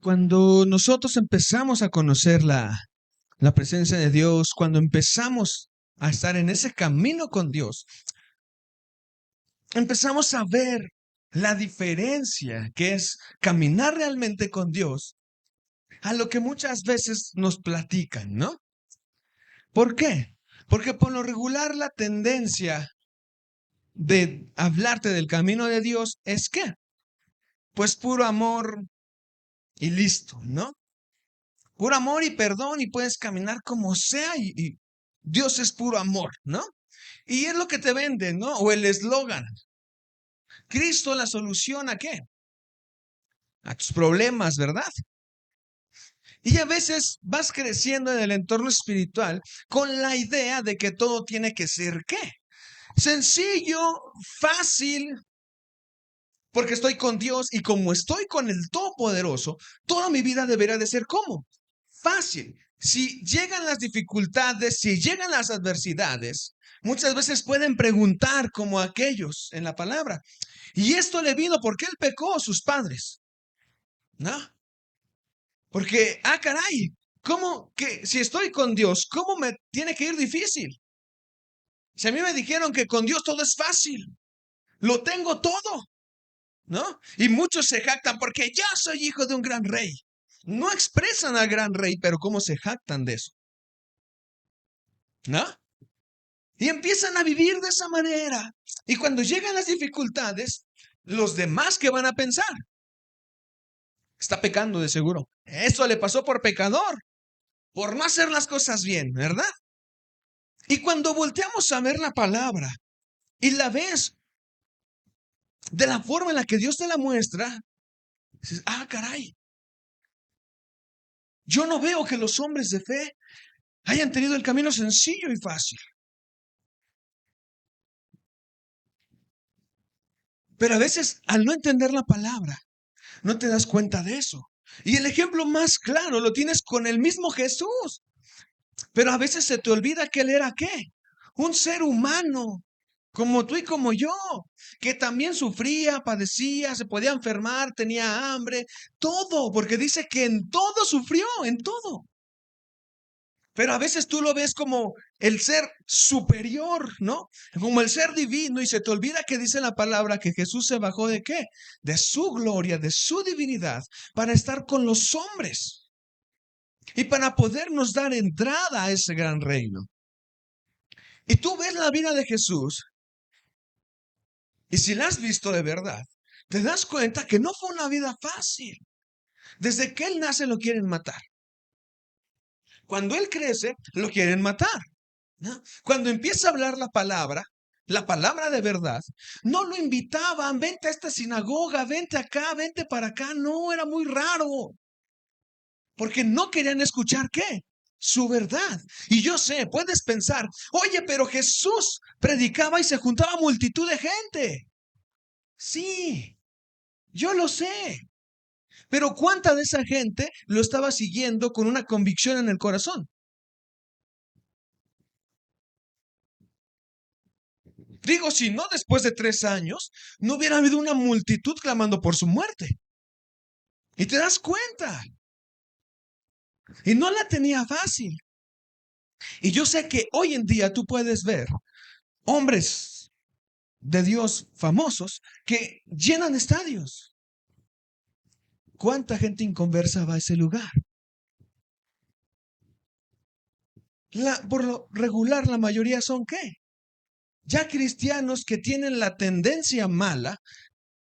Cuando nosotros empezamos a conocer la presencia de Dios, cuando empezamos a estar en ese camino con Dios, empezamos a ver la diferencia que es caminar realmente con Dios a lo que muchas veces nos platican, ¿no? ¿Por qué? Porque por lo regular la tendencia de hablarte del camino de Dios es que, pues puro amor y listo, ¿no? Puro amor y perdón y puedes caminar como sea y Dios es puro amor, ¿no? Y es lo que te venden, ¿no? O el eslogan, Cristo la solución ¿a qué? A tus problemas, ¿verdad? Y a veces vas creciendo en el entorno espiritual con la idea de que todo tiene que ser ¿qué? Sencillo, fácil, porque estoy con Dios y como estoy con el Todopoderoso, toda mi vida deberá de ser ¿cómo? Fácil. Si llegan las dificultades, si llegan las adversidades, muchas veces pueden preguntar como aquellos en la palabra. Y esto le vino porque él pecó a sus padres, ¿no? Porque, caray, ¿cómo que si estoy con Dios, cómo me tiene que ir difícil? Si a mí me dijeron que con Dios todo es fácil, lo tengo todo, ¿no? Y muchos se jactan porque yo soy hijo de un gran rey. No expresan al gran rey, pero ¿cómo se jactan de eso? ¿No? Y empiezan a vivir de esa manera. Y cuando llegan las dificultades, los demás que van a pensar, está pecando de seguro. Eso le pasó por pecador, por no hacer las cosas bien, ¿verdad? Y cuando volteamos a ver la palabra y la ves de la forma en la que Dios te la muestra, dices, caray, yo no veo que los hombres de fe hayan tenido el camino sencillo y fácil. Pero a veces, al no entender la palabra, no te das cuenta de eso. Y el ejemplo más claro lo tienes con el mismo Jesús. Pero a veces se te olvida que él era ¿qué? Un ser humano, como tú y como yo, que también sufría, padecía, se podía enfermar, tenía hambre, todo, porque dice que en todo sufrió, en todo. Pero a veces tú lo ves como el ser superior, ¿no? Como el ser divino y se te olvida que dice la palabra que Jesús se bajó de qué? De su gloria, de su divinidad, para estar con los hombres y para podernos dar entrada a ese gran reino. Y tú ves la vida de Jesús y si la has visto de verdad, te das cuenta que no fue una vida fácil. Desde que él nace lo quieren matar. Cuando él crece, lo quieren matar, ¿no? Cuando empieza a hablar la palabra de verdad, no lo invitaban, vente a esta sinagoga, vente acá, vente para acá. No, era muy raro, porque no querían escuchar ¿qué? Su verdad. Y yo sé, puedes pensar, oye, pero Jesús predicaba y se juntaba multitud de gente. Sí, yo lo sé. Pero ¿cuánta de esa gente lo estaba siguiendo con una convicción en el corazón? Digo, si no, después de 3 años, no hubiera habido una multitud clamando por su muerte. Y te das cuenta. Y no la tenía fácil. Y yo sé que hoy en día tú puedes ver hombres de Dios famosos que llenan estadios. ¿Cuánta gente inconversa va a ese lugar? Por lo regular, la mayoría son ¿qué? Ya cristianos que tienen la tendencia mala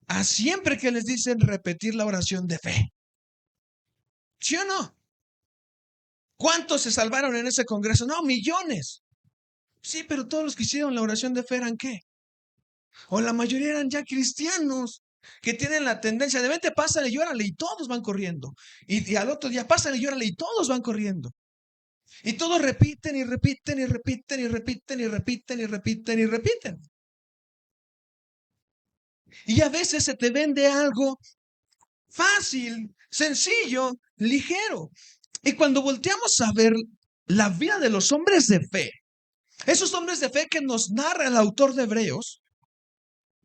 a siempre que les dicen repetir la oración de fe. ¿Sí o no? ¿Cuántos se salvaron en ese congreso? No, millones. Sí, pero todos los que hicieron la oración de fe eran ¿qué? O la mayoría eran ya cristianos que tienen la tendencia de vente, pásale, llórale y todos van corriendo. Y al otro día pásale, llórale y todos van corriendo. Y todos repiten y repiten y repiten y repiten y repiten y repiten y repiten. Y a veces se te vende algo fácil, sencillo, ligero. Y cuando volteamos a ver la vida de los hombres de fe, esos hombres de fe que nos narra el autor de Hebreos,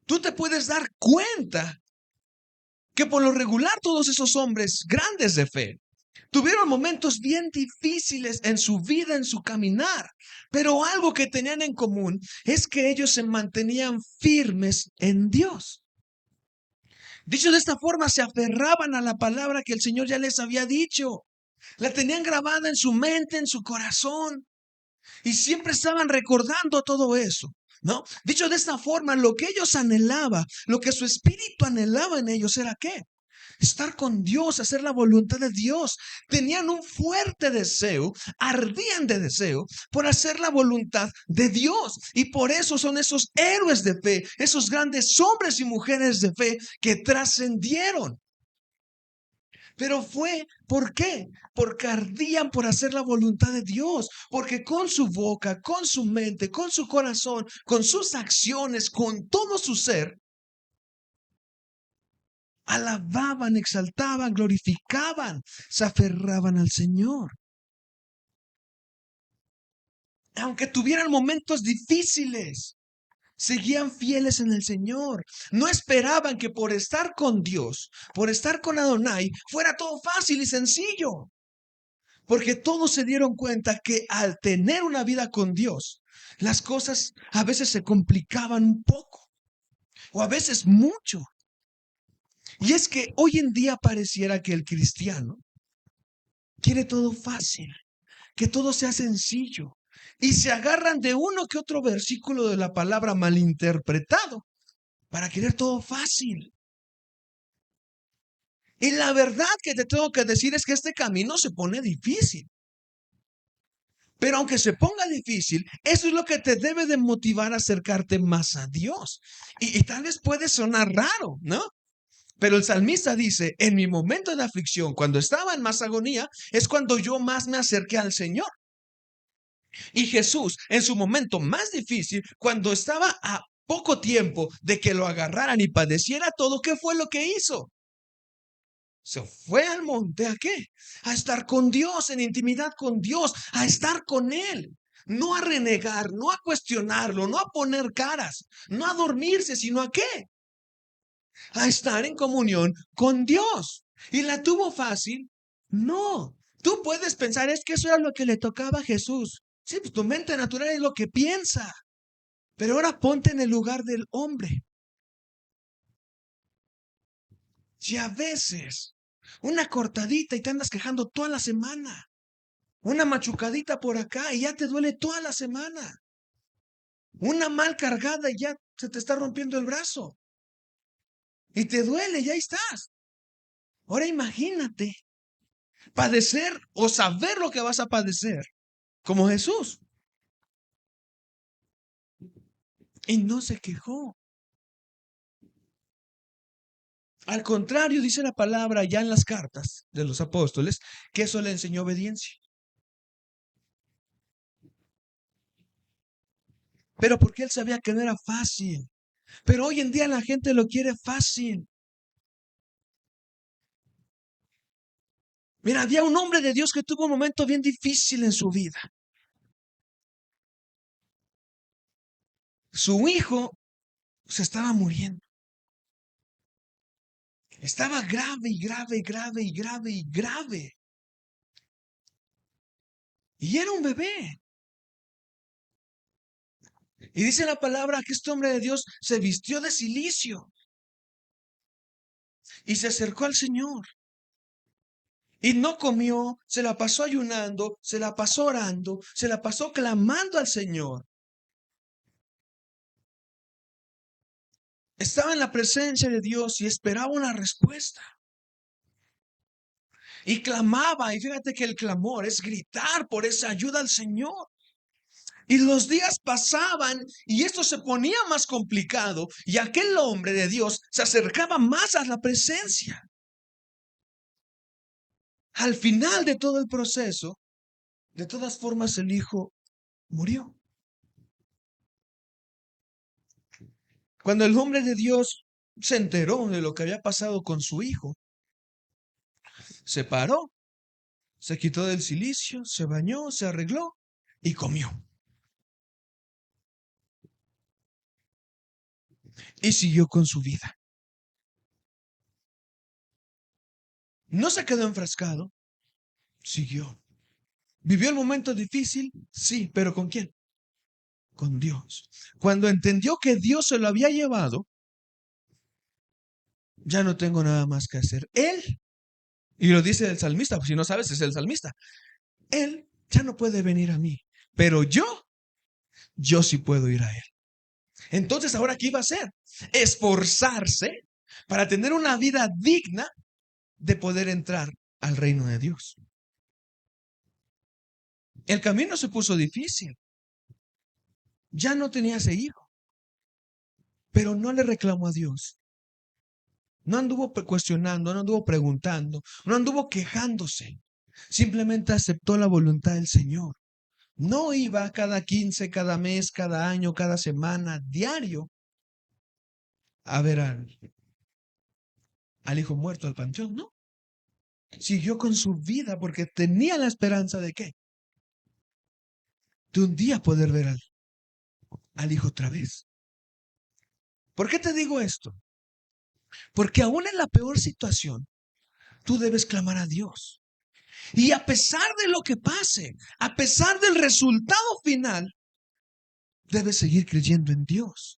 tú te puedes dar cuenta que por lo regular todos esos hombres grandes de fe tuvieron momentos bien difíciles en su vida, en su caminar, pero algo que tenían en común es que ellos se mantenían firmes en Dios. Dicho de esta forma, se aferraban a la palabra que el Señor ya les había dicho. La tenían grabada en su mente, en su corazón, y siempre estaban recordando todo eso, ¿no? Dicho de esta forma, lo que ellos anhelaban, lo que su espíritu anhelaba en ellos era ¿qué? Estar con Dios, hacer la voluntad de Dios. Tenían un fuerte deseo, ardían de deseo por hacer la voluntad de Dios. Y por eso son esos héroes de fe, esos grandes hombres y mujeres de fe que trascendieron. Pero fue, ¿por qué? Porque ardían por hacer la voluntad de Dios, porque con su boca, con su mente, con su corazón, con sus acciones, con todo su ser, alababan, exaltaban, glorificaban, se aferraban al Señor. Aunque tuvieran momentos difíciles, seguían fieles en el Señor. No esperaban que por estar con Dios, por estar con Adonai, fuera todo fácil y sencillo. Porque todos se dieron cuenta que al tener una vida con Dios, las cosas a veces se complicaban un poco o a veces mucho. Y es que hoy en día pareciera que el cristiano quiere todo fácil, que todo sea sencillo. Y se agarran de uno que otro versículo de la palabra malinterpretado para querer todo fácil. Y la verdad que te tengo que decir es que este camino se pone difícil. Pero aunque se ponga difícil, eso es lo que te debe de motivar a acercarte más a Dios. Y tal vez puede sonar raro, ¿no? Pero el salmista dice, en mi momento de aflicción, cuando estaba en más agonía, es cuando yo más me acerqué al Señor. Y Jesús, en su momento más difícil, cuando estaba a poco tiempo de que lo agarraran y padeciera todo, ¿qué fue lo que hizo? Se fue al monte, ¿a qué? A estar con Dios, en intimidad con Dios, a estar con Él. No a renegar, no a cuestionarlo, no a poner caras, no a dormirse, sino a qué? A estar en comunión con Dios. ¿Y la tuvo fácil? No. Tú puedes pensar, es que eso era lo que le tocaba a Jesús. Sí, pues tu mente natural es lo que piensa. Pero ahora ponte en el lugar del hombre. Si a veces una cortadita y te andas quejando toda la semana, una machucadita por acá y ya te duele toda la semana, una mal cargada y ya se te está rompiendo el brazo y te duele, ya estás. Ahora imagínate padecer o saber lo que vas a padecer como Jesús. Y no se quejó. Al contrario, dice la palabra ya en las cartas de los apóstoles, que eso le enseñó obediencia. Pero porque él sabía que no era fácil. Pero hoy en día la gente lo quiere fácil. Mira, había un hombre de Dios que tuvo un momento bien difícil en su vida. Su hijo se estaba muriendo. Estaba grave y grave y grave y grave y grave. Y era un bebé. Y dice la palabra que este hombre de Dios se vistió de cilicio y se acercó al Señor. Y no comió, se la pasó ayunando, se la pasó orando, se la pasó clamando al Señor. Estaba en la presencia de Dios y esperaba una respuesta. Y clamaba, y fíjate que el clamor es gritar por esa ayuda al Señor. Y los días pasaban y esto se ponía más complicado y aquel hombre de Dios se acercaba más a la presencia. Al final de todo el proceso, de todas formas el hijo murió. Cuando el hombre de Dios se enteró de lo que había pasado con su hijo, se paró, se quitó del cilicio, se bañó, se arregló y comió. Y siguió con su vida. No se quedó enfrascado, siguió. ¿Vivió el momento difícil? Sí, pero ¿con quién? Con Dios. Cuando entendió que Dios se lo había llevado, ya no tengo nada más que hacer. Él, y lo dice el salmista, pues si no sabes, es el salmista. Él ya no puede venir a mí, pero yo sí puedo ir a él. Entonces, ¿ahora qué iba a hacer? Esforzarse para tener una vida digna de poder entrar al reino de Dios. El camino se puso difícil. Ya no tenía ese hijo, pero no le reclamó a Dios. No anduvo cuestionando, no anduvo preguntando, no anduvo quejándose. Simplemente aceptó la voluntad del Señor. No iba cada 15, cada mes, cada año, cada semana, diario, a ver al hijo muerto al panteón, no. Siguió con su vida porque tenía la esperanza de qué? De un día poder ver al hijo otra vez. ¿Por qué te digo esto? Porque aún en la peor situación, tú debes clamar a Dios. Y a pesar de lo que pase, a pesar del resultado final, debes seguir creyendo en Dios.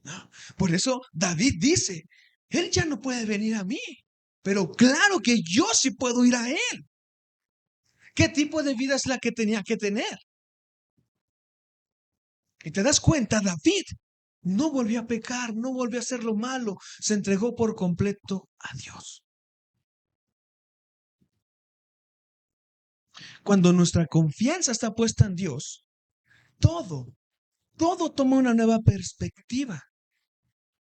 ¿No? Por eso David dice, Él ya no puede venir a mí, pero claro que yo sí puedo ir a Él. ¿Qué tipo de vida es la que tenía que tener? Y te das cuenta, David no volvió a pecar, no volvió a hacer lo malo, se entregó por completo a Dios. Cuando nuestra confianza está puesta en Dios, todo, todo toma una nueva perspectiva,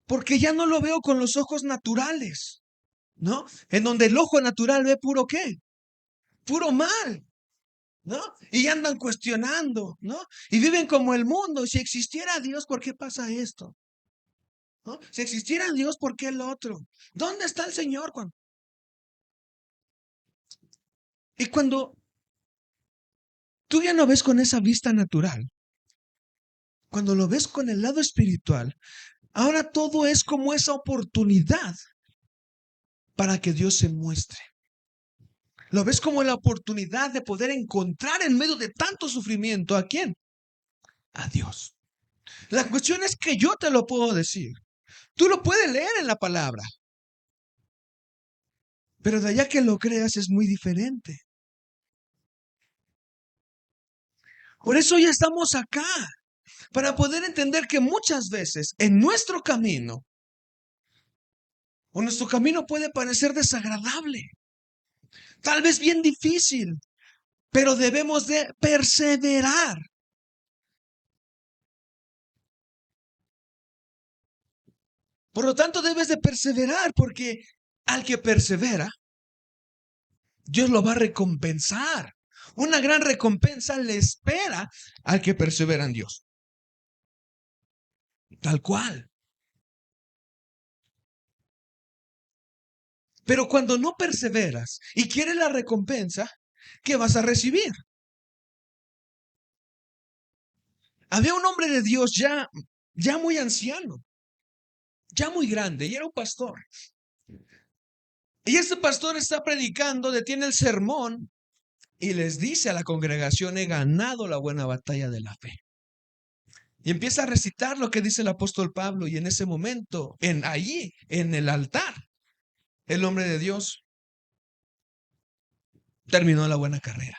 porque ya no lo veo con los ojos naturales, ¿no? En donde el ojo natural ve puro qué, puro mal, ¿no? Y andan cuestionando, ¿no? Y viven como el mundo. Si existiera Dios, ¿por qué pasa esto? ¿No? Si existiera Dios, ¿por qué el otro? ¿Dónde está el Señor? Y cuando tú ya no ves con esa vista natural, cuando lo ves con el lado espiritual, ahora todo es como esa oportunidad para que Dios se muestre. Lo ves como la oportunidad de poder encontrar en medio de tanto sufrimiento a quién? A Dios. La cuestión es que yo te lo puedo decir. Tú lo puedes leer en la palabra, pero de allá que lo creas es muy diferente. Por eso ya estamos acá, para poder entender que muchas veces en nuestro camino, o nuestro camino puede parecer desagradable, tal vez bien difícil, pero debemos de perseverar. Por lo tanto, debes de perseverar porque al que persevera, Dios lo va a recompensar. Una gran recompensa le espera al que persevera en Dios. Tal cual. Pero cuando no perseveras y quieres la recompensa, ¿qué vas a recibir? Había un hombre de Dios ya muy anciano, ya muy grande, y era un pastor. Y este pastor está predicando, detiene el sermón y les dice a la congregación, he ganado la buena batalla de la fe. Y empieza a recitar lo que dice el apóstol Pablo. Y en ese momento, allí, en el altar, el hombre de Dios terminó la buena carrera.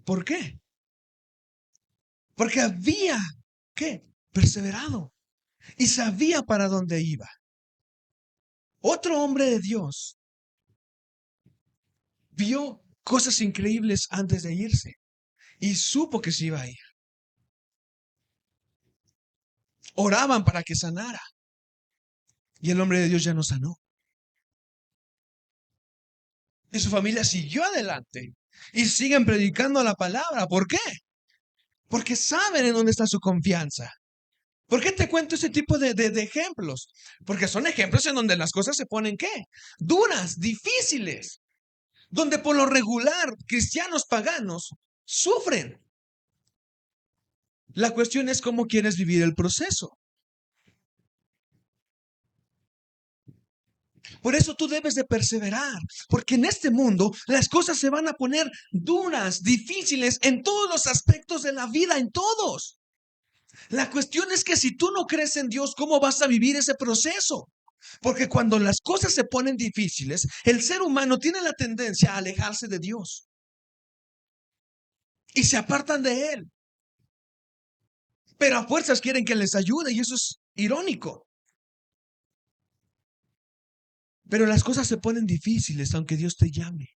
¿Por qué? Porque había, ¿qué? Perseverado y sabía para dónde iba. Otro hombre de Dios vio cosas increíbles antes de irse y supo que se iba a ir. Oraban para que sanara y el hombre de Dios ya no sanó. Y su familia siguió adelante y siguen predicando la palabra. ¿Por qué? Porque saben en dónde está su confianza. ¿Por qué te cuento ese tipo de ejemplos? Porque son ejemplos en donde las cosas se ponen ¿qué? Duras, difíciles, donde por lo regular cristianos paganos sufren. La cuestión es cómo quieres vivir el proceso. Por eso tú debes de perseverar, porque en este mundo las cosas se van a poner duras, difíciles en todos los aspectos de la vida, en todos. La cuestión es que si tú no crees en Dios, ¿cómo vas a vivir ese proceso? Porque cuando las cosas se ponen difíciles, el ser humano tiene la tendencia a alejarse de Dios y se apartan de Él. Pero a fuerzas quieren que les ayude y eso es irónico. Pero las cosas se ponen difíciles aunque Dios te llame.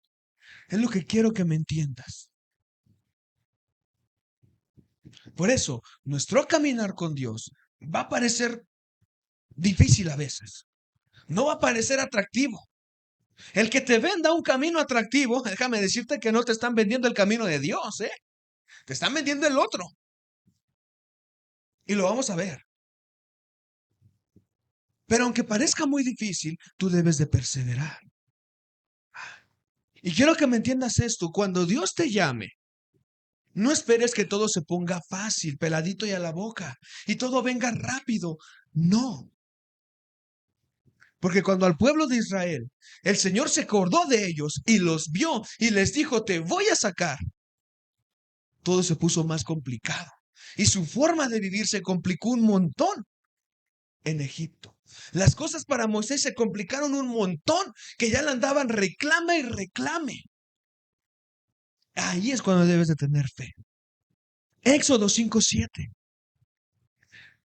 Es lo que quiero que me entiendas. Por eso, nuestro caminar con Dios va a parecer difícil a veces. No va a parecer atractivo. El que te venda un camino atractivo, déjame decirte que no te están vendiendo el camino de Dios, ¿eh? Te están vendiendo el otro. Y lo vamos a ver. Pero aunque parezca muy difícil, tú debes de perseverar. Y quiero que me entiendas esto. Cuando Dios te llame, no esperes que todo se ponga fácil, peladito y a la boca, y todo venga rápido. No. Porque cuando al pueblo de Israel, el Señor se acordó de ellos y los vio y les dijo, te voy a sacar, todo se puso más complicado. Y su forma de vivir se complicó un montón en Egipto. Las cosas para Moisés se complicaron un montón, que ya le andaban reclame y reclame. Ahí es cuando debes de tener fe. Éxodo 5:7.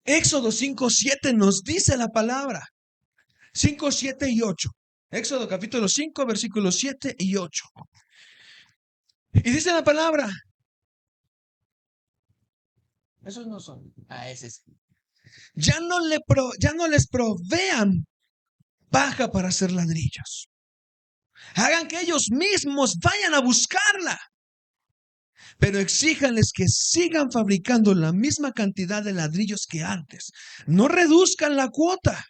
Éxodo 5:7 nos dice la palabra. 5, 7 y 8. Éxodo capítulo 5, versículos 7 y 8. Y dice la palabra. Esos no son. Ese sí. Ya no les provean paja para hacer ladrillos. Hagan que ellos mismos vayan a buscarla. Pero exíjanles que sigan fabricando la misma cantidad de ladrillos que antes. No reduzcan la cuota.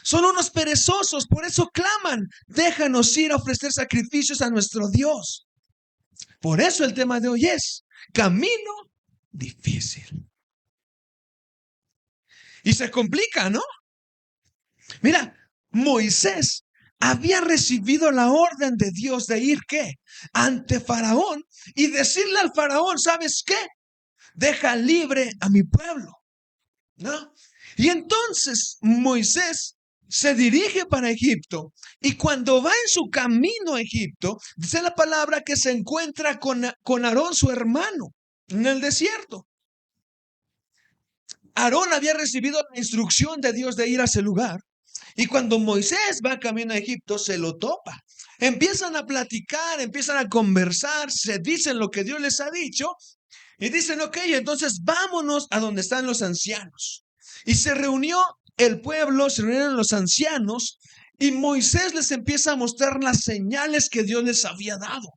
Son unos perezosos, por eso claman. Déjanos ir a ofrecer sacrificios a nuestro Dios. Por eso el tema de hoy es camino difícil. Y se complica, ¿no? Mira, Moisés había recibido la orden de Dios de ir, ¿qué? Ante Faraón y decirle al Faraón, ¿sabes qué? Deja libre a mi pueblo, ¿no? Y entonces Moisés se dirige para Egipto y cuando va en su camino a Egipto, dice la palabra que se encuentra con Aarón, su hermano, en el desierto. Aarón había recibido la instrucción de Dios de ir a ese lugar. Y cuando Moisés va camino a Egipto, se lo topa. Empiezan a platicar, empiezan a conversar, se dicen lo que Dios les ha dicho y dicen, ok, entonces vámonos a donde están los ancianos. Y se reunió el pueblo, se reunieron los ancianos y Moisés les empieza a mostrar las señales que Dios les había dado.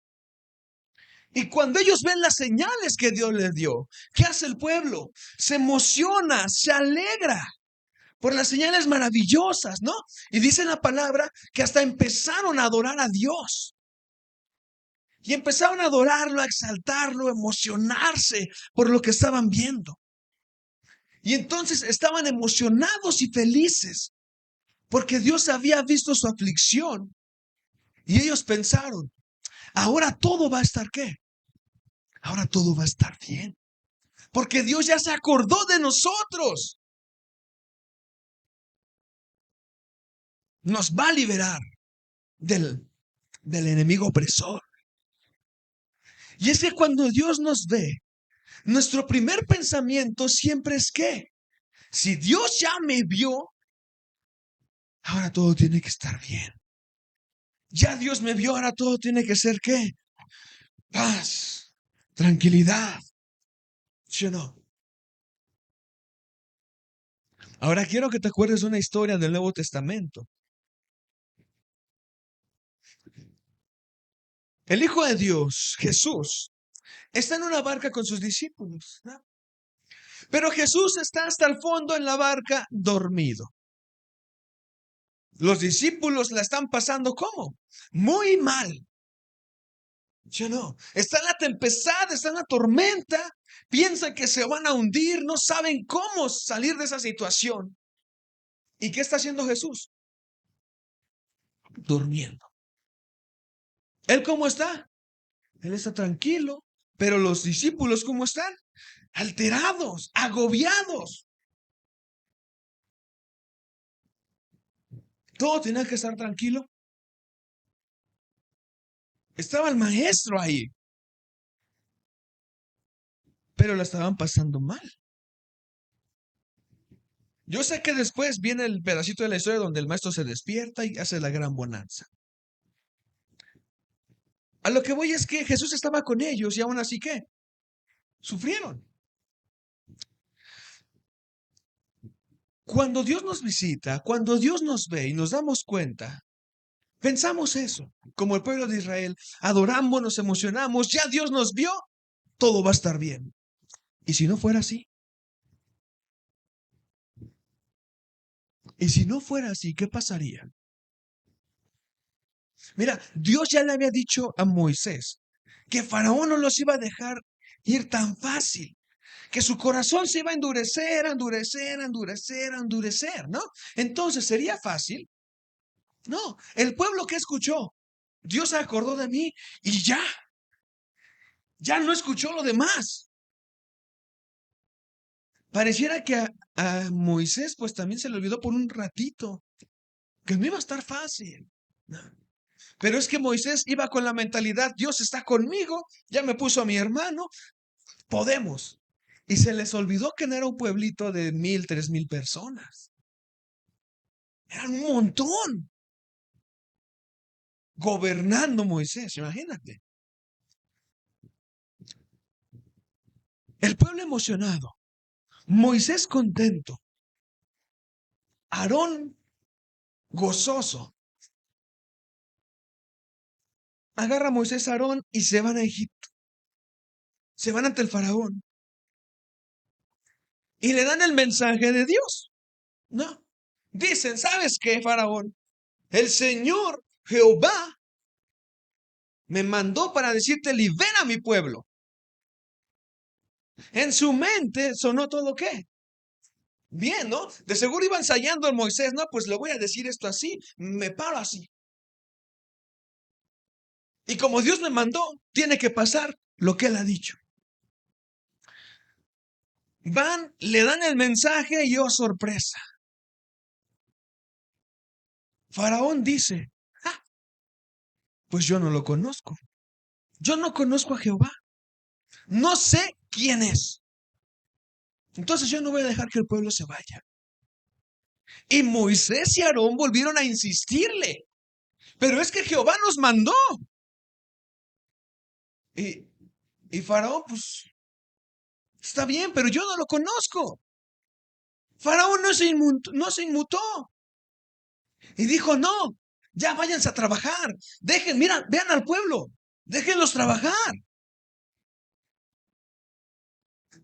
Y cuando ellos ven las señales que Dios les dio, ¿qué hace el pueblo? Se emociona, se alegra por las señales maravillosas, ¿no? Y dice la palabra que hasta empezaron a adorar a Dios. Y empezaron a adorarlo, a exaltarlo, a emocionarse por lo que estaban viendo. Y entonces estaban emocionados y felices porque Dios había visto su aflicción. Y ellos pensaron, ahora todo va a estar ¿qué? Ahora todo va a estar bien. Porque Dios ya se acordó de nosotros. Nos va a liberar del enemigo opresor. Y es que cuando Dios nos ve, nuestro primer pensamiento siempre es que, si Dios ya me vio, ahora todo tiene que estar bien. Ya Dios me vio, ahora todo tiene que ser ¿qué? Paz, tranquilidad. ¿Sí o no? Ahora quiero que te acuerdes de una historia del Nuevo Testamento. El Hijo de Dios, Jesús, está en una barca con sus discípulos, ¿no? Pero Jesús está hasta el fondo en la barca dormido. Los discípulos la están pasando ¿cómo? Muy mal. ¿Sí o no? Está en la tempestad, está en la tormenta, piensan que se van a hundir, no saben cómo salir de esa situación. ¿Y qué está haciendo Jesús? durmiendo. ¿Él cómo está? Él está tranquilo. Pero los discípulos, ¿cómo están? Alterados, agobiados. Todo tenía que estar tranquilo. Estaba el maestro ahí, pero la estaban pasando mal. Yo sé que después viene el pedacito de la historia donde el maestro se despierta y hace la gran bonanza. A lo que voy es que Jesús estaba con ellos y aún así, ¿qué? Sufrieron. Cuando Dios nos visita, cuando Dios nos ve y nos damos cuenta, pensamos eso, como el pueblo de Israel, adoramos, nos emocionamos, ya Dios nos vio, todo va a estar bien. ¿Y si no fuera así? ¿Y si no fuera así, qué pasaría? Mira, Dios ya le había dicho a Moisés que Faraón no los iba a dejar ir tan fácil, que su corazón se iba a endurecer, endurecer, endurecer, endurecer, ¿no? Entonces, ¿sería fácil? No, el pueblo que escuchó, Dios se acordó de mí y ya no escuchó lo demás. Pareciera que a Moisés pues también se le olvidó por un ratito, que no iba a estar fácil. No. Pero es que Moisés iba con la mentalidad, Dios está conmigo, ya me puso a mi hermano, podemos. Y se les olvidó que no era un pueblito de 1,000, 3,000 personas. Eran un montón. Gobernando Moisés, imagínate. El pueblo emocionado, Moisés contento, Aarón gozoso. Agarra a Moisés a Aarón y se van a Egipto. Se van ante el faraón y le dan el mensaje de Dios. No. Dicen, ¿sabes qué, faraón? El Señor Jehová me mandó para decirte, libera a mi pueblo. En su mente sonó todo qué. Bien, ¿no? De seguro iba ensayando el Moisés, no, pues le voy a decir esto así, me paro así. Y como Dios me mandó, tiene que pasar lo que él ha dicho. Van, le dan el mensaje y oh sorpresa. Faraón dice, ah, pues yo no lo conozco. Yo no conozco a Jehová. No sé quién es. Entonces yo no voy a dejar que el pueblo se vaya. Y Moisés y Aarón volvieron a insistirle. Pero es que Jehová nos mandó. Y, y Faraón, pues, está bien, pero yo no lo conozco. Faraón no se inmutó. Y dijo, no, ya váyanse a trabajar. Dejen, mira, vean al pueblo. Déjenlos trabajar.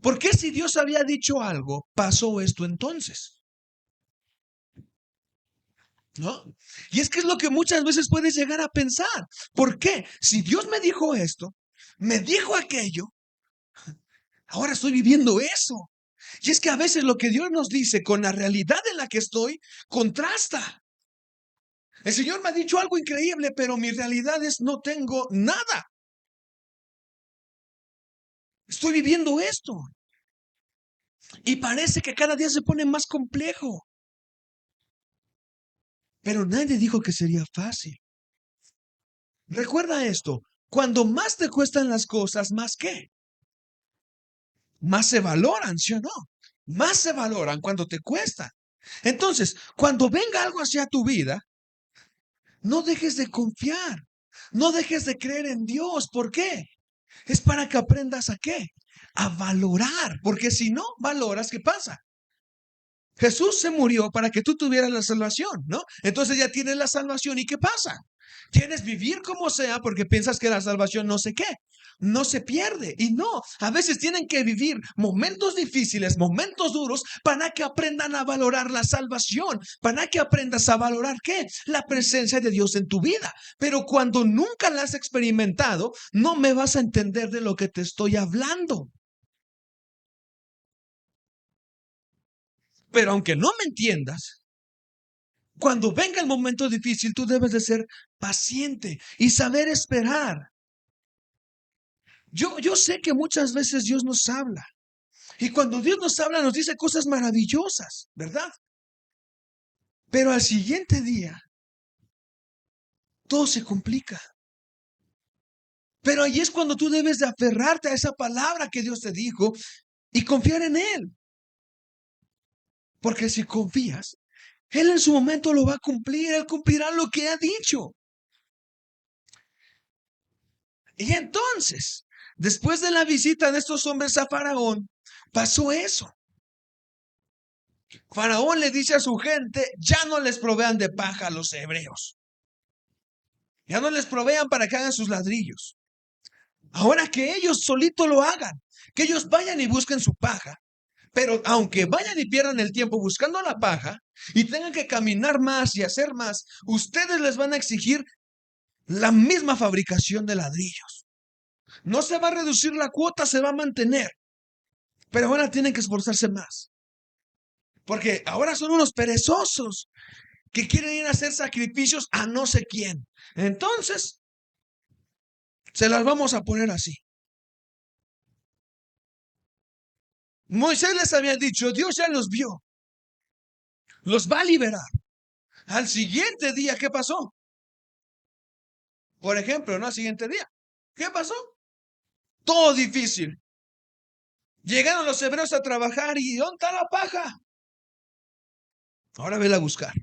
¿Por qué si Dios había dicho algo, pasó esto entonces? ¿No? Y es que es lo que muchas veces puedes llegar a pensar. ¿Por qué? Si Dios me dijo esto, me dijo aquello, ahora estoy viviendo eso. Y es que a veces lo que Dios nos dice con la realidad en la que estoy, contrasta. El Señor me ha dicho algo increíble, pero mi realidad es no tengo nada. Estoy viviendo esto. Y parece que cada día se pone más complejo. Pero nadie dijo que sería fácil. Recuerda esto, cuando más te cuestan las cosas, ¿más qué? Más se valoran, ¿sí o no? Más se valoran cuando te cuestan. Entonces, cuando venga algo hacia tu vida, no dejes de confiar, no dejes de creer en Dios. ¿Por qué? Es para que aprendas a qué? A valorar, porque si no valoras, ¿qué pasa? Jesús se murió para que tú tuvieras la salvación, ¿no? Entonces ya tienes la salvación y ¿qué pasa? Quieres vivir como sea porque piensas que la salvación no sé qué, no se pierde. Y no, a veces tienen que vivir momentos difíciles, momentos duros, para que aprendan a valorar la salvación, para que aprendas a valorar qué, la presencia de Dios en tu vida. Pero cuando nunca la has experimentado, no me vas a entender de lo que te estoy hablando. Pero aunque no me entiendas, Cuando venga el momento difícil, tú debes de ser paciente y saber esperar. Yo sé que muchas veces Dios nos habla. Y cuando Dios nos habla, nos dice cosas maravillosas, ¿verdad? Pero al siguiente día, todo se complica. Pero ahí es cuando tú debes de aferrarte a esa palabra que Dios te dijo y confiar en Él. Porque si confías, Él en su momento lo va a cumplir. Él cumplirá lo que ha dicho. Y entonces, después de la visita de estos hombres a Faraón, pasó eso. Faraón le dice a su gente, ya no les provean de paja a los hebreos. Ya no les provean para que hagan sus ladrillos. Ahora que ellos solitos lo hagan, que ellos vayan y busquen su paja. Pero aunque vayan y pierdan el tiempo buscando la paja y tengan que caminar más y hacer más, ustedes les van a exigir la misma fabricación de ladrillos. No se va a reducir la cuota, se va a mantener. Pero ahora tienen que esforzarse más. Porque ahora son unos perezosos que quieren ir a hacer sacrificios a no sé quién. Entonces, se las vamos a poner así. Moisés les había dicho, Dios ya los vio, los va a liberar. Al siguiente día, ¿qué pasó? Por ejemplo, ¿no? Al siguiente día, ¿qué pasó? Todo difícil. Llegaron los hebreos a trabajar y ¿dónde está la paja? Ahora vela a buscar.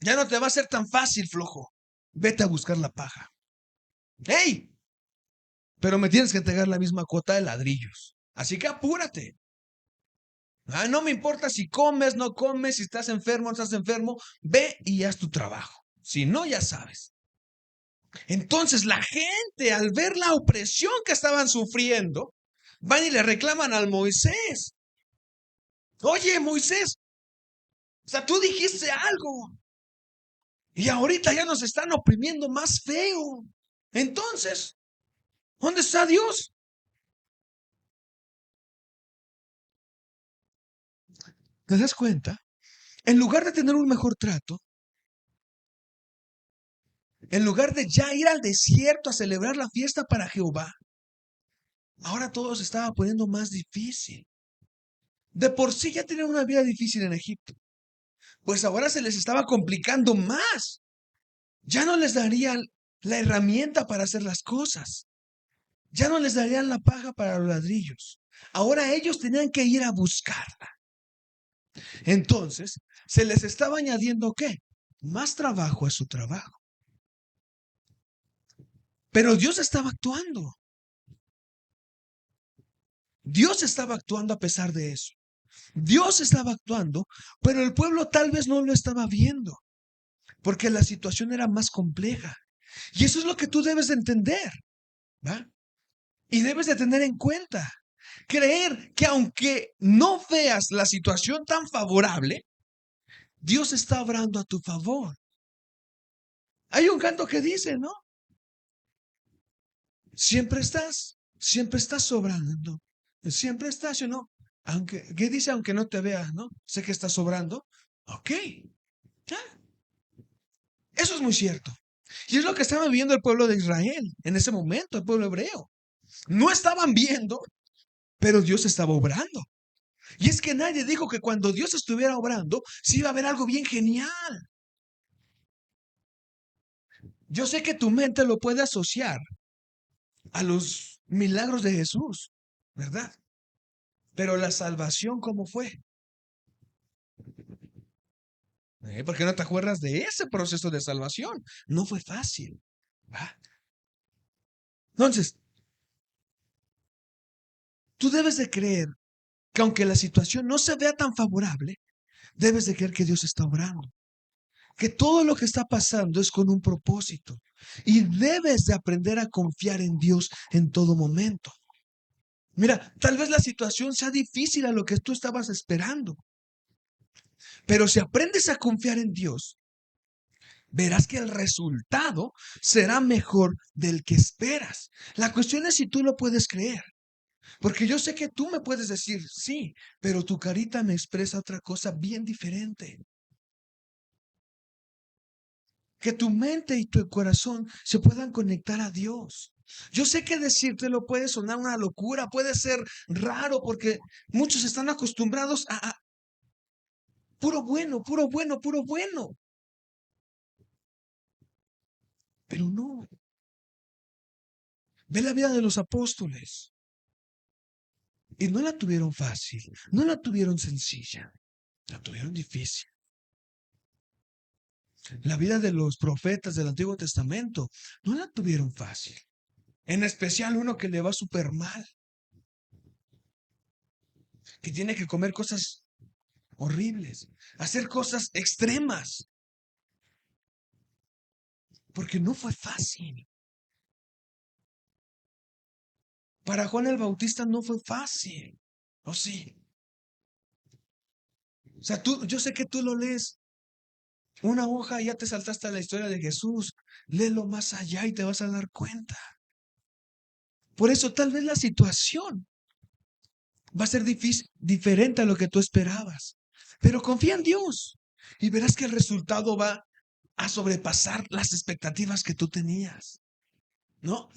Ya no te va a ser tan fácil, flojo. Vete a buscar la paja. ¡Ey! Pero me tienes que entregar la misma cuota de ladrillos. Así que apúrate. No me importa si comes, no comes, si estás enfermo, no estás enfermo. Ve y haz tu trabajo. Si no, ya sabes. Entonces la gente, al ver la opresión que estaban sufriendo, van y le reclaman al Moisés. Oye, Moisés, o sea, tú dijiste algo y ahorita ya nos están oprimiendo más feo. Entonces, ¿dónde está Dios? ¿Te das cuenta? En lugar de tener un mejor trato, en lugar de ya ir al desierto a celebrar la fiesta para Jehová, ahora todo se estaba poniendo más difícil. De por sí ya tenían una vida difícil en Egipto. Pues ahora se les estaba complicando más. Ya no les darían la herramienta para hacer las cosas. Ya no les darían la paja para los ladrillos. Ahora ellos tenían que ir a buscarla. Entonces, se les estaba añadiendo ¿qué? Más trabajo a su trabajo. Pero Dios estaba actuando. Dios estaba actuando a pesar de eso. Dios estaba actuando, pero el pueblo tal vez no lo estaba viendo, porque la situación era más compleja. Y eso es lo que tú debes de entender, ¿va? Y debes de tener en cuenta. Creer que aunque no veas la situación tan favorable, Dios está obrando a tu favor. Hay un canto que dice, ¿no? Siempre estás sobrando. Siempre estás, ¿o no? Aunque, ¿qué dice? Aunque no te veas, ¿no? Sé que estás sobrando. Ok. Ya. Eso es muy cierto. Y es lo que estaba viviendo el pueblo de Israel en ese momento, el pueblo hebreo. No estaban viendo, pero Dios estaba obrando. Y es que nadie dijo que cuando Dios estuviera obrando, sí iba a haber algo bien genial. Yo sé que tu mente lo puede asociar a los milagros de Jesús, ¿verdad? Pero la salvación, ¿cómo fue? ¿Por qué no te acuerdas de ese proceso de salvación? No fue fácil. ¿Va? Entonces, tú debes de creer que aunque la situación no se vea tan favorable, debes de creer que Dios está obrando. Que todo lo que está pasando es con un propósito. Y debes de aprender a confiar en Dios en todo momento. Mira, tal vez la situación sea difícil a lo que tú estabas esperando. Pero si aprendes a confiar en Dios, verás que el resultado será mejor del que esperas. La cuestión es si tú lo puedes creer. Porque yo sé que tú me puedes decir sí, pero tu carita me expresa otra cosa bien diferente. Que tu mente y tu corazón se puedan conectar a Dios. Yo sé que decírtelo puede sonar una locura, puede ser raro porque muchos están acostumbrados a puro bueno, puro bueno, puro bueno. Pero no, ve la vida de los apóstoles y no la tuvieron fácil, no la tuvieron sencilla, la tuvieron difícil. La vida de los profetas del Antiguo Testamento no la tuvieron fácil. En especial uno que le va súper mal, que tiene que comer cosas horribles, hacer cosas extremas, porque no fue fácil. Para Juan el Bautista no fue fácil. ¿O sí? O sea, yo sé que tú lo lees una hoja y ya te saltaste a la historia de Jesús. Léelo más allá y te vas a dar cuenta. Por eso tal vez la situación va a ser difícil, diferente a lo que tú esperabas. Pero confía en Dios y verás que el resultado va a sobrepasar las expectativas que tú tenías. ¿No?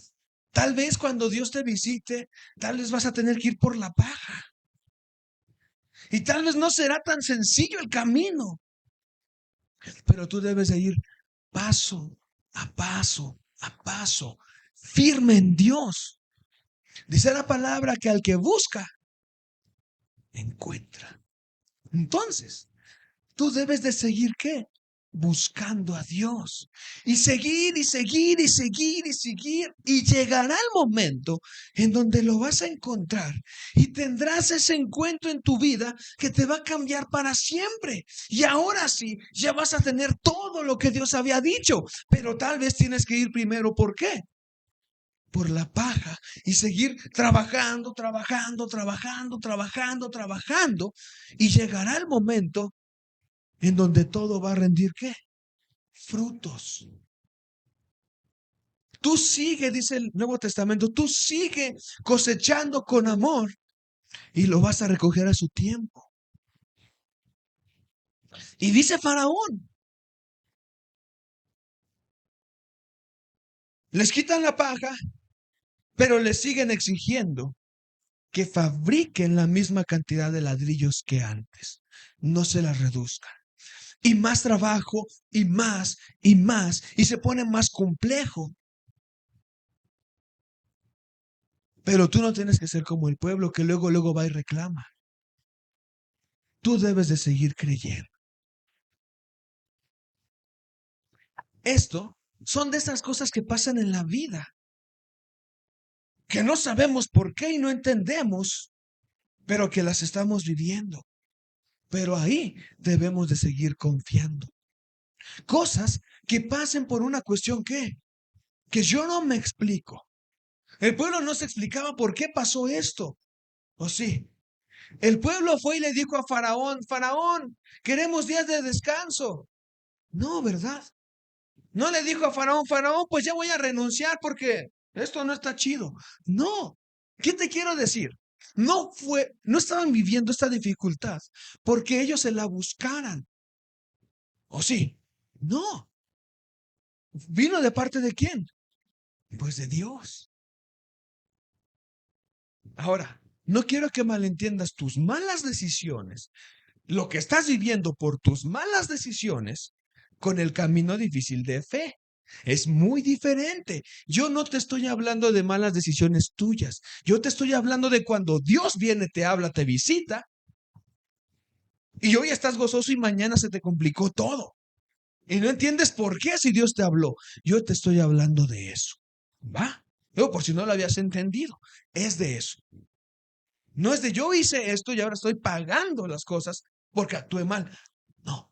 Tal vez cuando Dios te visite, tal vez vas a tener que ir por la paja. Y tal vez no será tan sencillo el camino, pero tú debes de ir paso a paso, a paso, firme en Dios. Dice la palabra que al que busca, encuentra. Entonces, tú debes de seguir ¿qué? Buscando a Dios. Y seguir y seguir y seguir y seguir. Y llegará el momento en donde lo vas a encontrar. Y tendrás ese encuentro en tu vida que te va a cambiar para siempre. Y ahora sí, ya vas a tener todo lo que Dios había dicho. Pero tal vez tienes que ir primero. ¿Por qué? Por la paja y seguir trabajando, trabajando, trabajando, trabajando, trabajando. Y llegará el momento en donde todo va a rendir ¿qué? Frutos. Tú sigue, dice el Nuevo Testamento, tú sigue cosechando con amor y lo vas a recoger a su tiempo. Y dice Faraón, les quitan la paja, pero les siguen exigiendo que fabriquen la misma cantidad de ladrillos que antes. No se las reduzcan. Y más trabajo, y más, y más, y se pone más complejo. Pero tú no tienes que ser como el pueblo que luego va y reclama. Tú debes de seguir creyendo. Esto son de esas cosas que pasan en la vida, que no sabemos por qué y no entendemos, pero que las estamos viviendo. Pero ahí debemos de seguir confiando. Cosas que pasen por una cuestión que yo no me explico. El pueblo no se explicaba por qué pasó esto. ¿O sí? El pueblo fue y le dijo a Faraón, Faraón, queremos días de descanso. No, ¿verdad? No le dijo a Faraón, Faraón, pues ya voy a renunciar porque esto no está chido. No, ¿qué te quiero decir? No estaban viviendo esta dificultad porque ellos se la buscaran. ¿O sí? No. ¿Vino de parte de quién? Pues de Dios. Ahora, no quiero que malentiendas tus malas decisiones, lo que estás viviendo por tus malas decisiones con el camino difícil de fe. Es muy diferente. Yo no te estoy hablando de malas decisiones tuyas. Yo te estoy hablando de cuando Dios viene, te habla, te visita y hoy estás gozoso y mañana se te complicó todo. Y no entiendes por qué si Dios te habló. Yo te estoy hablando de eso. ¿Va? Yo, por si no lo habías entendido, es de eso. No es de yo hice esto y ahora estoy pagando las cosas porque actué mal. No,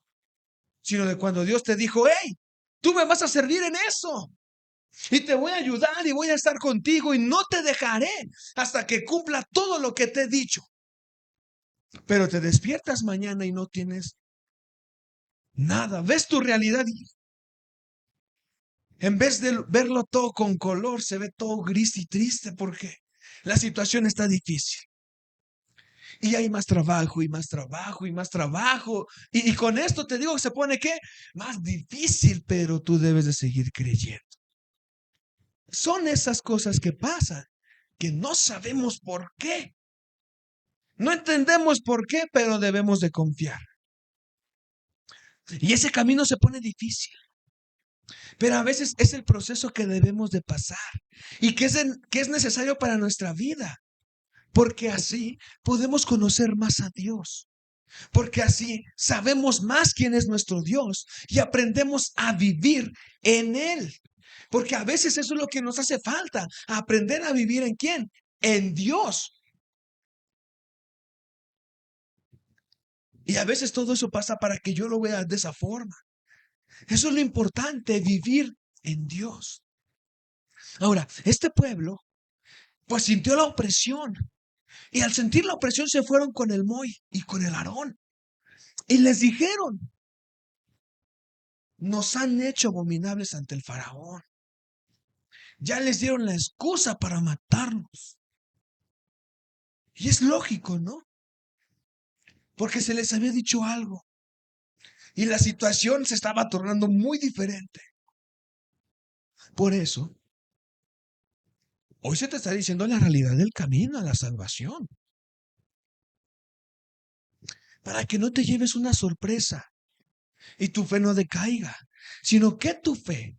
sino de cuando Dios te dijo, hey, tú me vas a servir en eso. Y te voy a ayudar y voy a estar contigo y no te dejaré hasta que cumpla todo lo que te he dicho. Pero te despiertas mañana y no tienes nada. Ves tu realidad y en vez de verlo todo con color, se ve todo gris y triste. ¿Por qué? La situación está difícil. Y hay más trabajo y más trabajo y más trabajo. Y con esto te digo que se pone ¿qué? Más difícil, pero tú debes de seguir creyendo. Son esas cosas que pasan, que no sabemos por qué. No entendemos por qué, pero debemos de confiar. Y ese camino se pone difícil. Pero a veces es el proceso que debemos de pasar y que es necesario para nuestra vida. Porque así podemos conocer más a Dios. Porque así sabemos más quién es nuestro Dios y aprendemos a vivir en Él. Porque a veces eso es lo que nos hace falta, aprender a vivir en quién, en Dios. Y a veces todo eso pasa para que yo lo vea de esa forma. Eso es lo importante, vivir en Dios. Ahora, este pueblo, pues sintió la opresión. Y al sentir la opresión se fueron con el Moy y con el Aarón. Y les dijeron, nos han hecho abominables ante el faraón. Ya les dieron la excusa para matarnos. Y es lógico, ¿no? Porque se les había dicho algo. Y la situación se estaba tornando muy diferente. Por eso, hoy se te está diciendo la realidad del camino a la salvación. Para que no te lleves una sorpresa y tu fe no decaiga, sino que tu fe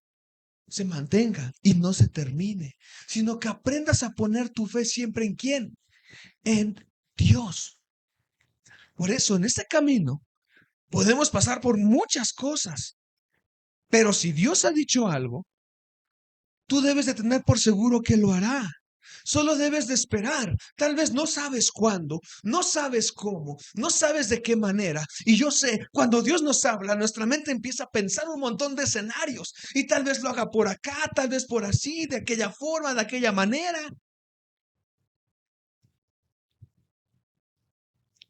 se mantenga y no se termine, sino que aprendas a poner tu fe siempre en quién, en Dios. Por eso en este camino podemos pasar por muchas cosas, pero si Dios ha dicho algo, tú debes de tener por seguro que lo hará. Solo debes de esperar. Tal vez no sabes cuándo, no sabes cómo, no sabes de qué manera. Y yo sé, cuando Dios nos habla, nuestra mente empieza a pensar un montón de escenarios. Y tal vez lo haga por acá, tal vez por así, de aquella forma, de aquella manera.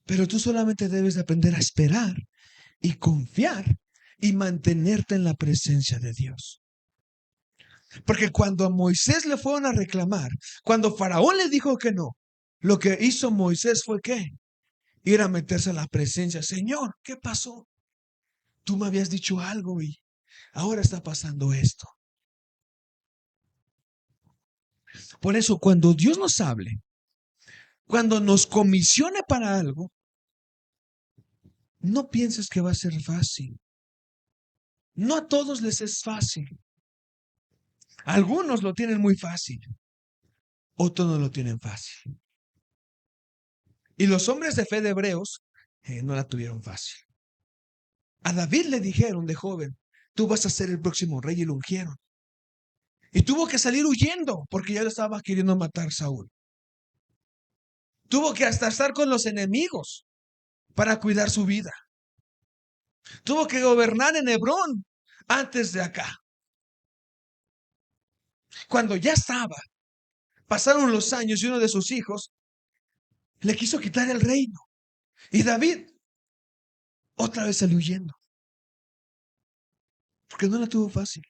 Pero tú solamente debes de aprender a esperar y confiar y mantenerte en la presencia de Dios. Porque cuando a Moisés le fueron a reclamar, cuando Faraón le dijo que no, lo que hizo Moisés fue ¿qué? Ir a meterse a la presencia. Señor, ¿qué pasó? Tú me habías dicho algo y ahora está pasando esto. Por eso, cuando Dios nos hable, cuando nos comisione para algo, no pienses que va a ser fácil. No a todos les es fácil. Algunos lo tienen muy fácil, otros no lo tienen fácil. Y los hombres de fe de Hebreos no la tuvieron fácil. A David le dijeron de joven, tú vas a ser el próximo rey y lo ungieron. Y tuvo que salir huyendo porque ya lo estaba queriendo matar Saúl. Tuvo que hasta estar con los enemigos para cuidar su vida. Tuvo que gobernar en Hebrón antes de acá. Cuando ya estaba, pasaron los años y uno de sus hijos le quiso quitar el reino. Y David otra vez salió huyendo porque no la tuvo fácil.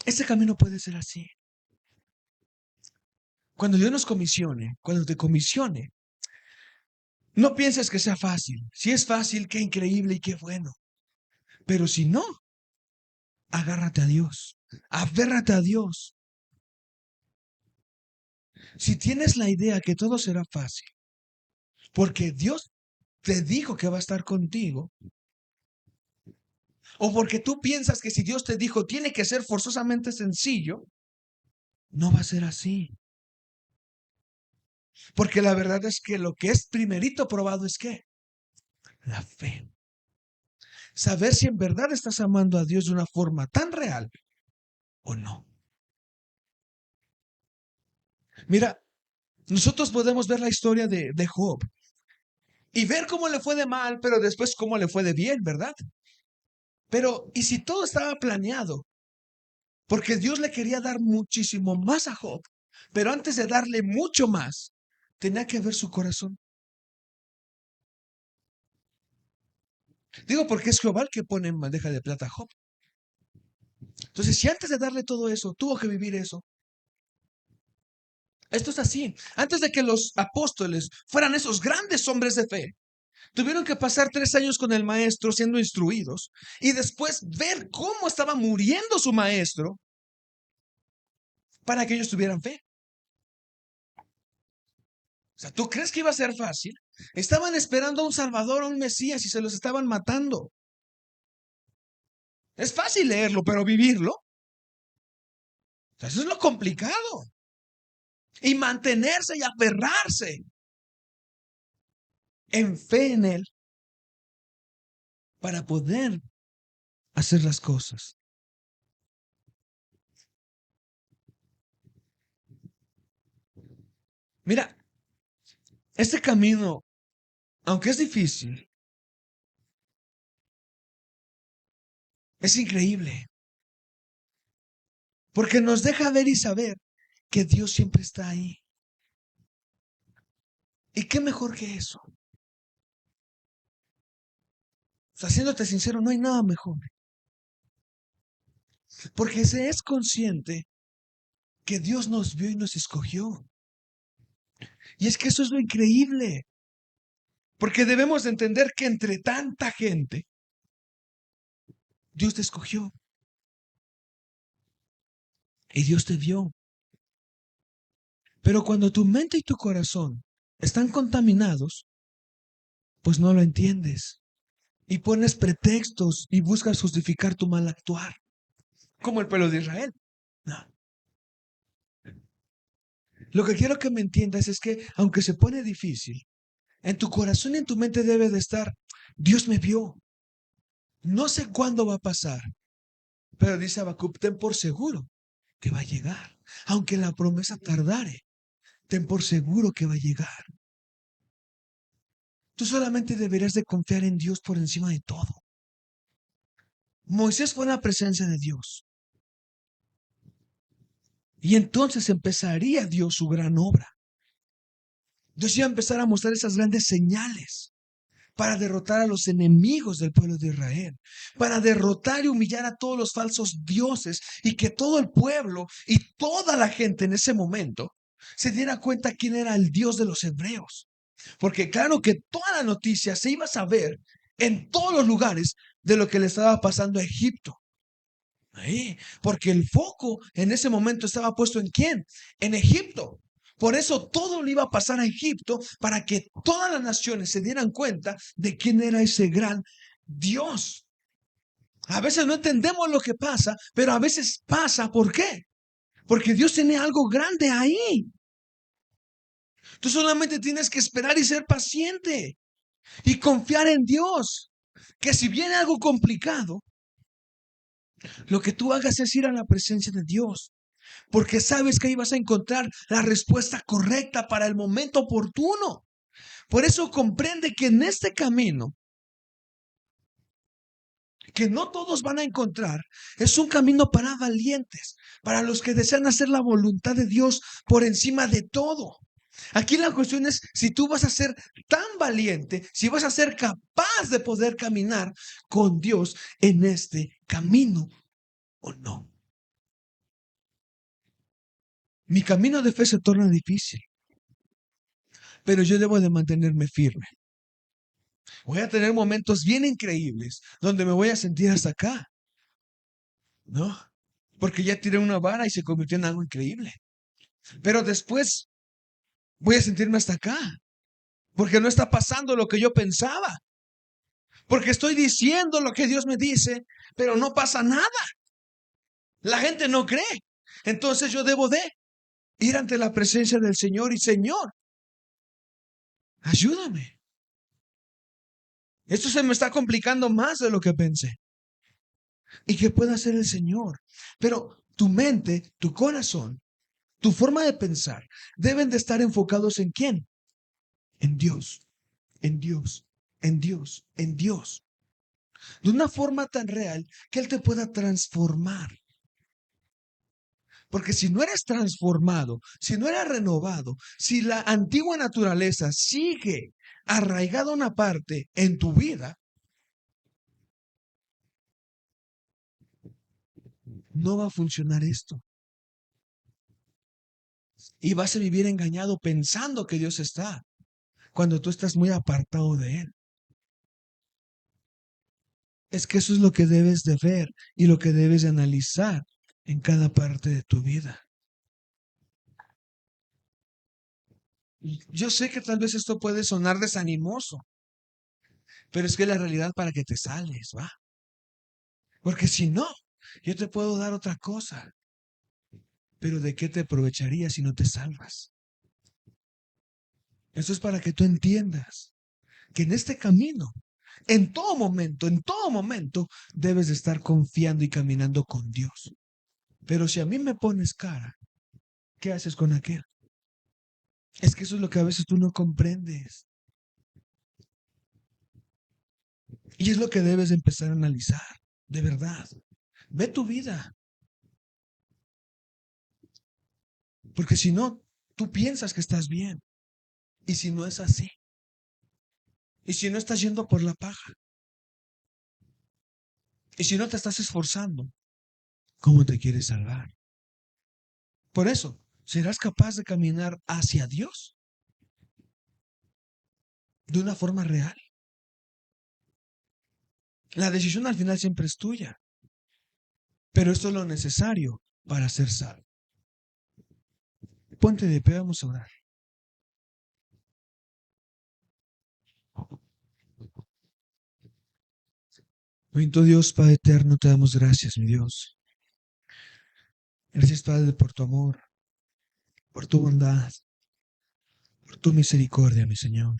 Ese camino puede ser así. Cuando Dios nos comisione, cuando te comisione, no pienses que sea fácil. Si es fácil, qué increíble y qué bueno. Pero si no, agárrate a Dios. Aférrate a Dios. Si tienes la idea que todo será fácil, porque Dios te dijo que va a estar contigo, o porque tú piensas que si Dios te dijo tiene que ser forzosamente sencillo, no va a ser así. Porque la verdad es que lo que es primerito probado es ¿qué? La fe. Saber si en verdad estás amando a Dios de una forma tan real o no. Mira, nosotros podemos ver la historia de Job y ver cómo le fue de mal, pero después cómo le fue de bien, ¿verdad? Pero, ¿y si todo estaba planeado? Porque Dios le quería dar muchísimo más a Job, pero antes de darle mucho más, tenía que ver su corazón. Digo porque es Jehová el que pone en bandeja de plata a Job. Entonces, si antes de darle todo eso, tuvo que vivir eso. Esto es así. Antes de que los apóstoles fueran esos grandes hombres de fe, tuvieron que pasar 3 años con el maestro siendo instruidos y después ver cómo estaba muriendo su maestro para que ellos tuvieran fe. O sea, ¿tú crees que iba a ser fácil? Estaban esperando a un Salvador, a un Mesías y se los estaban matando. Es fácil leerlo, pero vivirlo, o sea, eso es lo complicado. Y mantenerse y aferrarse en fe en Él para poder hacer las cosas. Mira, este camino, aunque es difícil, es increíble, porque nos deja ver y saber que Dios siempre está ahí. ¿Y qué mejor que eso? O sea, siéndote sincero, no hay nada mejor, porque se es consciente que Dios nos vio y nos escogió. Y es que eso es lo increíble, porque debemos de entender que entre tanta gente, Dios te escogió y Dios te vio. Pero cuando tu mente y tu corazón están contaminados, pues no lo entiendes. Y pones pretextos y buscas justificar tu mal actuar, como el pueblo de Israel. No. Lo que quiero que me entiendas es que, aunque se pone difícil, en tu corazón y en tu mente debe de estar, Dios me vio. No sé cuándo va a pasar, pero dice Habacuc, ten por seguro que va a llegar. Aunque la promesa tardare, ten por seguro que va a llegar. Tú solamente deberías de confiar en Dios por encima de todo. Moisés fue en la presencia de Dios. Y entonces empezaría Dios su gran obra. Dios iba a empezar a mostrar esas grandes señales para derrotar a los enemigos del pueblo de Israel, para derrotar y humillar a todos los falsos dioses y que todo el pueblo y toda la gente en ese momento se diera cuenta quién era el Dios de los hebreos. Porque claro que toda la noticia se iba a saber en todos los lugares de lo que le estaba pasando a Egipto. Ahí, porque el foco en ese momento estaba puesto en quién, en Egipto. Por eso todo le iba a pasar a Egipto para que todas las naciones se dieran cuenta de quién era ese gran Dios. A veces no entendemos lo que pasa, pero a veces pasa. ¿Por qué? Porque Dios tiene algo grande ahí. Tú solamente tienes que esperar y ser paciente y confiar en Dios. Que si viene algo complicado, lo que tú hagas es ir a la presencia de Dios, porque sabes que ahí vas a encontrar la respuesta correcta para el momento oportuno. Por eso comprende que en este camino, que no todos van a encontrar, es un camino para valientes, para los que desean hacer la voluntad de Dios por encima de todo. Aquí la cuestión es si tú vas a ser tan valiente, si vas a ser capaz de poder caminar con Dios en este camino o no. Mi camino de fe se torna difícil, pero yo debo de mantenerme firme. Voy a tener momentos bien increíbles donde me voy a sentir hasta acá, ¿no? Porque ya tiré una vara y se convirtió en algo increíble. Pero después voy a sentirme hasta acá, porque no está pasando lo que yo pensaba, porque estoy diciendo lo que Dios me dice, pero no pasa nada. La gente no cree. Entonces yo debo de ir ante la presencia del Señor y Señor, ayúdame. Esto se me está complicando más de lo que pensé. ¿Y qué puede hacer el Señor? Pero tu mente, tu corazón, tu forma de pensar deben de estar enfocados en quién, en Dios, en Dios, en Dios, en Dios. De una forma tan real que Él te pueda transformar. Porque si no eres transformado, si no eres renovado, si la antigua naturaleza sigue arraigada una parte en tu vida, no va a funcionar esto. Y vas a vivir engañado pensando que Dios está, cuando tú estás muy apartado de Él. Es que eso es lo que debes de ver y lo que debes de analizar en cada parte de tu vida. Yo sé que tal vez esto puede sonar desanimoso, pero es que la realidad para que te salves, ¿va? Porque si no, yo te puedo dar otra cosa, pero ¿de qué te aprovecharía si no te salvas? Eso es para que tú entiendas que en este camino, en todo momento, debes de estar confiando y caminando con Dios. Pero si a mí me pones cara, ¿qué haces con aquel? Es que eso es lo que a veces tú no comprendes. Y es lo que debes de empezar a analizar, de verdad. Ve tu vida, porque si no, tú piensas que estás bien. Y si no es así, y si no estás yendo por la paja, y si no te estás esforzando, ¿cómo te quieres salvar? Por eso, serás capaz de caminar hacia Dios de una forma real. La decisión al final siempre es tuya, pero esto es lo necesario para ser salvo. Ponte de pie, vamos a orar. Bendito Dios, Padre eterno, te damos gracias, mi Dios. Gracias, Padre, por tu amor, por tu bondad, por tu misericordia, mi Señor.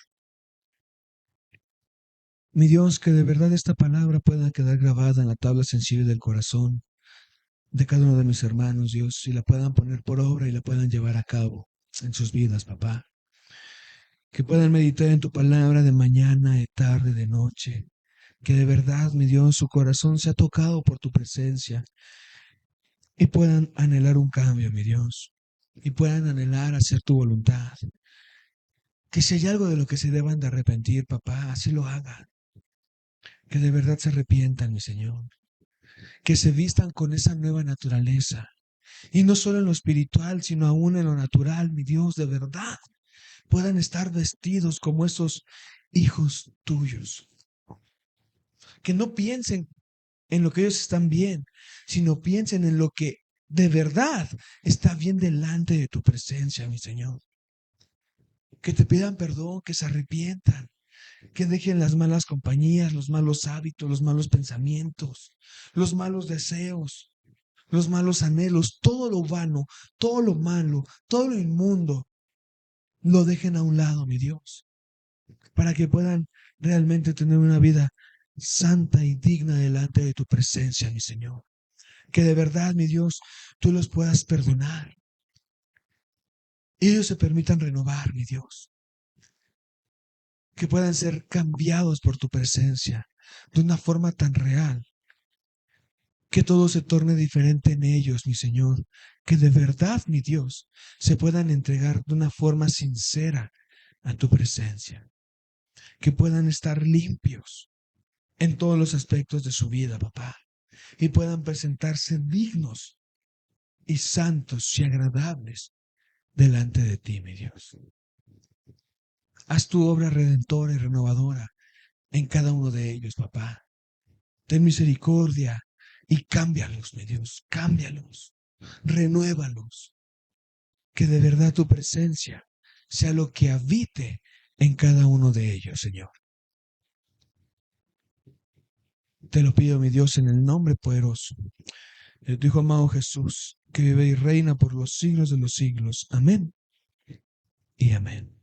Mi Dios, que de verdad esta palabra pueda quedar grabada en la tabla sensible del corazón de cada uno de mis hermanos, Dios, y la puedan poner por obra y la puedan llevar a cabo en sus vidas, papá. Que puedan meditar en tu palabra de mañana, de tarde, de noche. Que de verdad, mi Dios, su corazón sea tocado por tu presencia y puedan anhelar un cambio, mi Dios, y puedan anhelar hacer tu voluntad. Que si hay algo de lo que se deban de arrepentir, papá, así lo hagan. Que de verdad se arrepientan, mi Señor. Que se vistan con esa nueva naturaleza. Y no solo en lo espiritual, sino aún en lo natural, mi Dios, de verdad. Puedan estar vestidos como esos hijos tuyos. Que no piensen en lo que ellos están bien, sino piensen en lo que de verdad está bien delante de tu presencia, mi Señor. Que te pidan perdón, que se arrepientan, que dejen las malas compañías, los malos hábitos, los malos pensamientos, los malos deseos, los malos anhelos, todo lo vano, todo lo malo, todo lo inmundo, lo dejen a un lado, mi Dios, para que puedan realmente tener una vida santa y digna delante de tu presencia, mi Señor. Que de verdad, mi Dios, tú los puedas perdonar y ellos se permitan renovar, mi Dios. Que puedan ser cambiados por tu presencia de una forma tan real. Que todo se torne diferente en ellos, mi Señor. Que de verdad, mi Dios, se puedan entregar de una forma sincera a tu presencia. Que puedan estar limpios en todos los aspectos de su vida, papá. Y puedan presentarse dignos y santos y agradables delante de ti, mi Dios. Haz tu obra redentora y renovadora en cada uno de ellos, papá. Ten misericordia y cámbialos, mi Dios, cámbialos, renuévalos. Que de verdad tu presencia sea lo que habite en cada uno de ellos, Señor. Te lo pido, mi Dios, en el nombre poderoso de tu Hijo amado Jesús, que vive y reina por los siglos de los siglos. Amén y amén.